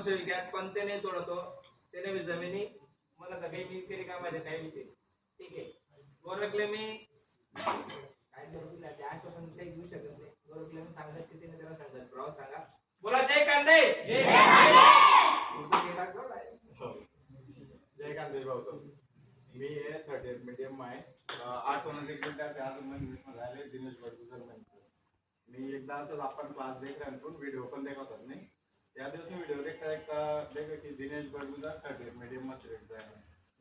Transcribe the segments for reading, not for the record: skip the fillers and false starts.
वर्ष विकत पण ते नाही तोडतो त्याने मी जमिनी मला तर काही मी तरी कामाचे काही विषय ठीक आहे गोरखले मी काय करू ते आश्वासन काही घेऊ शकत नाही गोरखले मी चांगल्या स्थितीने त्याला सांगत भाऊ सांगा बोला जय कांदे जय कांदे भाऊ मी हे 30th मीडियम आहे 8 मिनिटं झाले दिनेश बडगुजर म्हणतो मी एकदा असंच आपण क्लास देख रहा व्हिडिओ पण देखत होत नाही त्या दिवशी व्हिडिओ देखता देखो की दिनेश बडगुजर 30th मीडियम मध्ये भेटतोय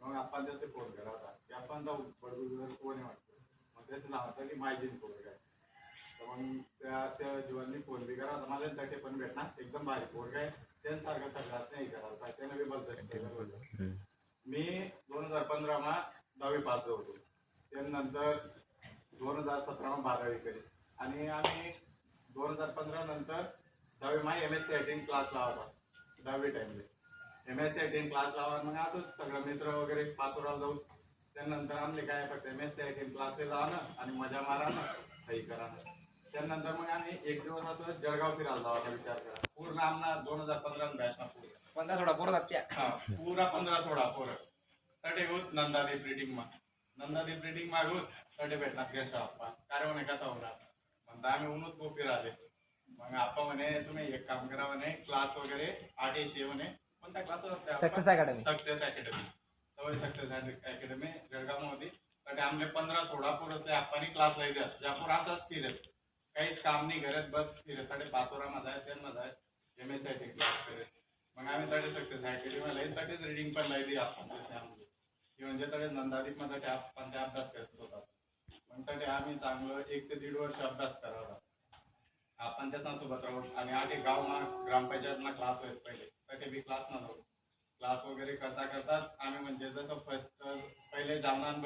मग आपण त्याचे फोन केला होता की आपण जाऊ बडगुजर कोण आहे वाटतं मग त्याचं नाव होतं की मायजीन पोरग आहे तर मग त्या जीवननी फोन बी करा होता मला त्याचे पण भेटणार एकदम भारी पोरग आहे त्यांसारखं सगळ्याच नाही करायला पाहिजे त्यानं बी बदल मी 2015 मा 10वी पास होतो त्यानंतर 2017 मा 12वी केली आणि आम्ही 2015 नंतर 10वी मा MSc क्लास लावला 10वी टाइमले MSc क्लास लावा मग असंच सगळं मित्र वगैरे पाचोराला जाऊ त्यानंतर आमले काय फक्त MSc क्लासला जाणं आणि मजा मारानं काही करानं त्यानंतर मग आम्ही एक दिवस असं जळगाव फिरायला जावाचा विचार करा पूर्ण आमना 2015 बॅच ना पूर्ण 15-16 पोरं त्या पूरा 15-16 पोरं तटे होत नंदादीप रीडिंग मागूत तटे भेटणार गेस्ट आप्पा काय म्हणे कथा होणार म्हणता आम्ही उन्हत खूप फिराले मग आप्पा म्हणे तुम्ही एक काम करा म्हणे क्लास वगैरे 800 म्हणे कोणत्या क्लास सक्सेस अकॅडमी तवय सक्सेस अकॅडमी जळगाव मध्ये तटे आमले 15-16 पोरं असले आप्पानी क्लास लाई द्या ज्यापूर असाच फिरत काहीच काम नाही करत बस फिरत तटे पाचोरा मध्ये आहे त्यांना जाय MSc क्लास करत मग आम्ही तडे सक्सेस अकॅडमी लाई तटेच रीडिंग पण लायली आपण म्हणजे तडे नंदादीप मध्ये आपण ते अभ्यास करत होता मग तडे आम्ही चांगलं 1 ते 1.5 वर्ष अभ्यास करावा आपण त्याच्यासोबत राहू आणि आधी गावमा ग्रामपंचायतला क्लास होत पहिले तटे बी क्लास न जाऊ क्लास वगैरे करता करताच आम्ही म्हणजे जसं फर्स्ट पहिले जालनान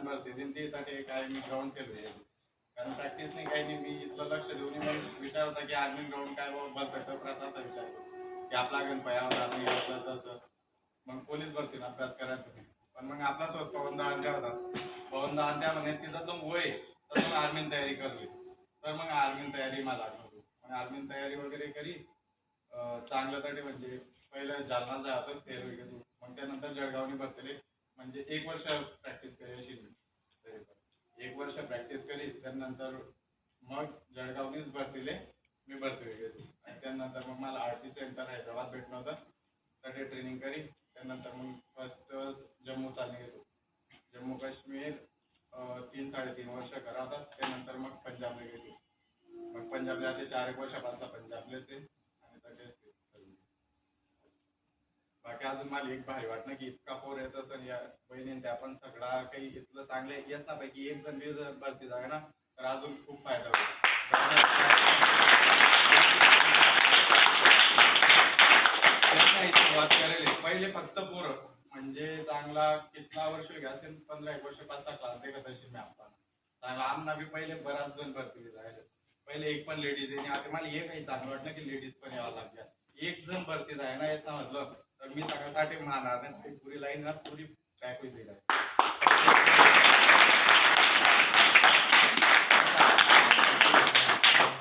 भरती ती तटे काय मी ग्राउंड केलो कारण प्रॅक्टिस नाही काही नाही मी इथलं लक्ष देऊन विचार होता की आर्मी ग्राउंड काय बघतो प्रसाचा विचार करू की आपला गणपया नाही असलं तसं मग पोलीस भरतीला अभ्यास करायला तुम्ही पण मग आपला सोबत पवनदा अंध्या म्हणे तिथं तो वय तर मग आर्मीन तयारी करली तर मग आर्मीन तयारी मला आठवतो मग आर्मीन तयारी वगैरे करी चांगलं तरी म्हणजे पहिलं जालना जातो फेर वगैरे मग त्यानंतर जळगावनी भरतले म्हणजे 1 वर्ष प्रॅक्टिस करी अशी 1 वर्ष प्रॅक्टिस करी त्यानंतर मग जळगावनीच भरतीले मी भरती वगैरे आणि त्यानंतर मग मला आरटी सेंटर हैदराबाद भेटलं होतं तटे ट्रेनिंग करी त्यानंतर मग फर्स्ट जम्मू चालले गेलो जम्मू काश्मीर 3-3.5 वर्ष करा होता त्यानंतर मग पंजाबला गेलो मग पंजाबला असे 4-1 वर्षापासून पंजाबले ते आणि तटेच बाकी अजून मला एक भारी वाटणं की इतका पोर येत असं या बहिणीने त्या पण सगळा काही इथलं चांगले येत ना पैकी एक जण बी जर भरती जागा ना तर अजून खूप फायदा होतो सुरुवात करेल पहिले फक्त पोरं म्हणजे चांगला कितना वर्ष घ्या 15-1 वर्ष 5-6 क्लास देखत असेल मी आपण चांगला आमना बी पहिले बराच जण भरती जायला पहिले एक पण लेडीज आहे आता मला हे काही चांगलं वाटलं की लेडीज पण यावं लागल्या एक जण भरती जाय ना येत म्हटलं तर मी सगळ्यासाठी मारणार नाही पुरी लाईन ना पुरी पॅक होईल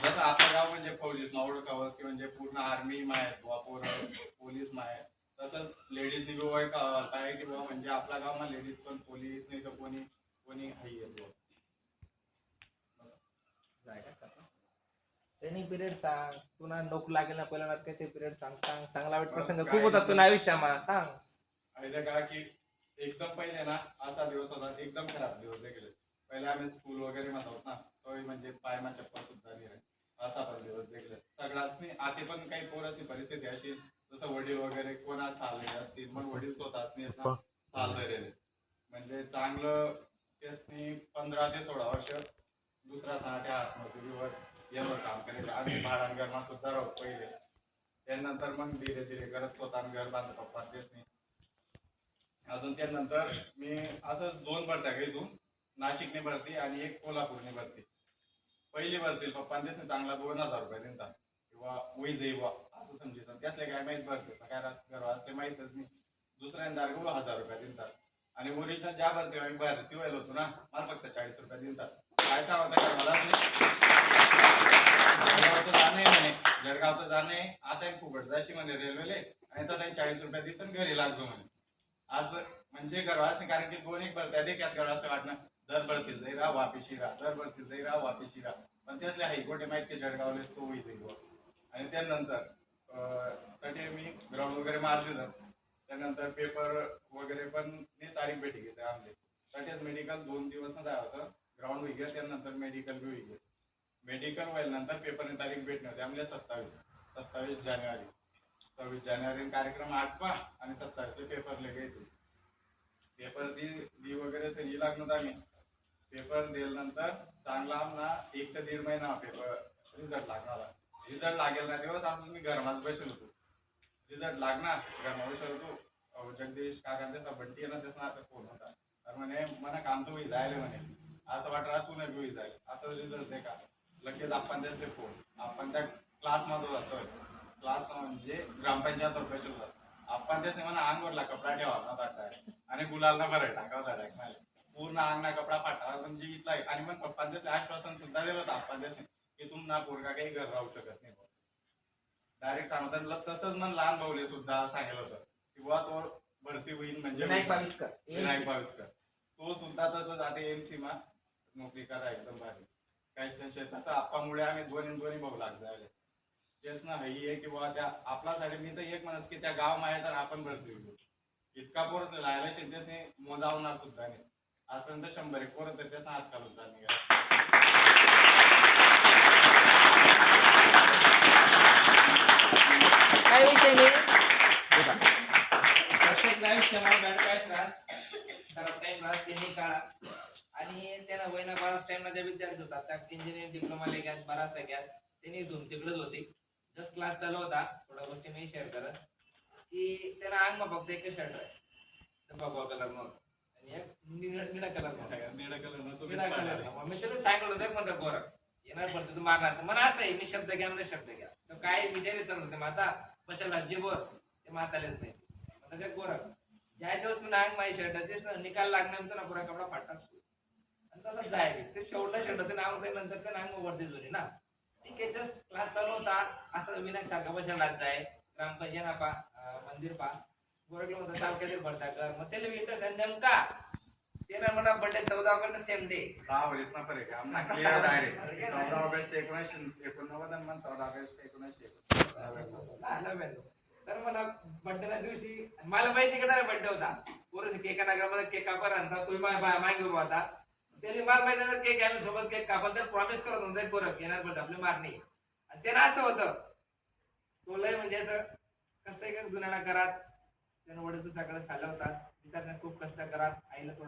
जसं आपलं गाव म्हणजे पोलीस ओळखावं की म्हणजे पूर्ण आर्मी माय पोलीस माय तसंच लेडीज बी काय की बाबा म्हणजे आपला गाव मा लेडीज पण पोलीस नाही तर कोणी हाई येतो ट्रेनिंग पिरियड सांग तुला नोक लागेल ना पहिला काय ते पिरियड सांग चांगला वाईट प्रसंग खूप होता तुला आयुष्यामध्ये सांग आयला का की एकदम पहिले ना असा दिवस होता एकदम खराब दिवस गेले पहिले आम्ही स्कूल वगैरे मध्ये होत ना तो म्हणजे पायमा चप्पल सुद्धा नाही असा पण दिवस गेले सगळ्याच नाही आधी पण काही पोराची परिस्थिती अशी जसं वडील वगैरे कोणा चालले असतील मग वडील स्वतःच नाही चालले रे म्हणजे चांगलं त्यासनी 15 ते 16 वर्ष दुसरा 6 आत्मजुरीवर येवर काम करेल आम्ही भाडांगरमा सुद्धा राहू पहिले त्यानंतर मग धीरे धीरे करत स्वतः घर बांधत पप्पा तेच नाही अजून त्यानंतर मी असं 2 भरत्या घेऊन नाशिकने भरती आणि एक कोल्हापूरने भरती पहिली भरती पप्पा तेच चांगला 2000 रुपये दिलता किंवा वही जाईवा असं समजायचं त्यातले काय माहीत भरते काय घर ते माहीतच नाही दुसऱ्यांदा 1000 रुपये दिलतात आणि ओरिजिनल ज्या भरती आम्ही भरती व्हायला होतो ना मला फक्त 40 रुपये दिलतात काय होता का मला जाणे म्हणे जळगाव तर जाणे आता एक फुकट जाशी म्हणे रेल्वेले आणि तर त्यांनी 40 रुपये दिसन घरी लागतो म्हणे असं म्हणजे घरवास कारण की दोन एक बरं त्या त्यात घरवास वाटणं दर बळतील जाई राहा वापिशी राहा दर बळतील जाई राहा वापिशी राहा पण त्यातले हायकोर्टे माहिती जळगावले तो होईल आणि त्यानंतर तटे मी ग्राउंड वगैरे मारले जात त्यानंतर पेपर वगैरे पण मी तारीख भेटी घेते आमचे तसेच मेडिकल 2 दिवस न जाय होतं ग्राउंड होई गेलं त्यानंतर मेडिकल बी होई गेलं मेडिकल व्हायला नंतर पेपरने तारीख भेटणार त्यामुळे 27 जानेवारी 26 जानेवारी कार्यक्रम 8 आणि 27 पेपर लेगे येते पेपर दी वगैरे ते लागणार आम्ही पेपर दिल्यानंतर चांगला आमना 1 ते 1.5 महिना पेपर रिझल्ट लागणार रिझल्ट लागेल ना दिवस अजून मी घरात बसेल होतो रिझल्ट लागणार घरात बसेल होतो जगदीश काकांचा बंटी आहे ना त्याचा आता फोन होता तर म्हणे मला काम तर होई जायला म्हणे असं वाटलं तू नाही होई जाईल असं रिझल्ट आहे का लगेच आपण त्याचे फोन आपण त्या क्लासमध्ये जातोय क्लास म्हणजे ग्रामपंचायत ऑफिसर जातो आपण त्याचे म्हणा अंगवरला कपडा ठेवा टाकाय आणि गुलालला बरं टाकावं टाक पूर्ण अंगना कपडा फाटा म्हणजे इथला आणि मग पप्पांचे आश्वासन सुद्धा दिलं होतं आपण त्याचे की तुम ना पोरगा काही घर राहू शकत नाही डायरेक्ट सांगतात तसंच मन लहान भाऊले सुद्धा सांगितलं होतं किंवा तो भरती होईल म्हणजे विनायक बाविस्कर तो सुद्धा तसंच आता एमसीमा नोकरी करा एकदम भारी काहीच टेन्शन तसं आप्पामुळे आम्ही दोन्ही भाऊ लाग जायला तेच ना ही आहे किंवा त्या आपल्यासाठी मी तर एक म्हणत की त्या गाव माहे तर आपण भरती होईल इतका पोरत लायला शेतीने मोजावणार सुद्धा नाही आजपर्यंत 100 पोरत त्याचा हात घालून चालली काय विषय नाही प्रत्येक आयुष्यामध्ये बॅड काय त्रास खराब टाइम राहत त्यांनी काळा आणि त्यांना वयना बराच टाइमला जे विद्यार्थी होतात त्या इंजिनिअरिंग डिप्लोमा लेग्यात बराच सगळ्यात त्यांनी धूम तिकडच होते जस्ट क्लास चालू होता थोडा गोष्टी मी शेअर करत की त्याला अंग फक्त एक शर्ट आहे बघा कलर मग आणि एक निळा कलर मग मी त्याला सांगितलं होतं म्हणतो गोरख येणार पडतं तू मारणार मला असं आहे मी शब्द घ्या म्हणजे शब्द घ्या तर काय विचारले सर होते माता कशाला जिबोर ते मातालेच नाही म्हणतात ते गोरख ज्या दिवस तुला अंग माझी शर्ट तेच निकाल लागल्यानंतर ना पुरा कपडा फाटतात आणि तसंच जाय ते शेवटला शर्ट ते नाव नंतर ते नांग वरतीच होती ना ठीक आहे जस्ट क्लास चालू होता असं विनायक सारखा बसायला जाय ग्रामपंचायत पा मंदिर पा गोरखला म्हणतात तालुक्यात भरता कर मग त्याला इंटरेस्ट आहे नेमका तेरा मला बर्थडे 14 ऑगस्ट सेम डे 10 वर्ष ना फरक आहे आम्हाला क्लिअर डायरेक्ट 14 ऑगस्ट 1989 आणि 14 ऑगस्ट 1999 तर मला बर्थडेच्या दिवशी मला माहिती का त्याला बर्थडे होता पुरुष केक नगरमध्ये केक कापर आणता तुम्ही मागे उभा होता त्याने मला माहिती केक आम्ही सोबत केक कापल तर प्रॉमिस करत होता गोरख येणार पण आपली मारणी आणि त्याला असं होतं तो लय म्हणजे असं कष्ट जुन्याला करात त्यानं वडील दुसऱ्याकडे चालला होता खूप कष्ट करात आईला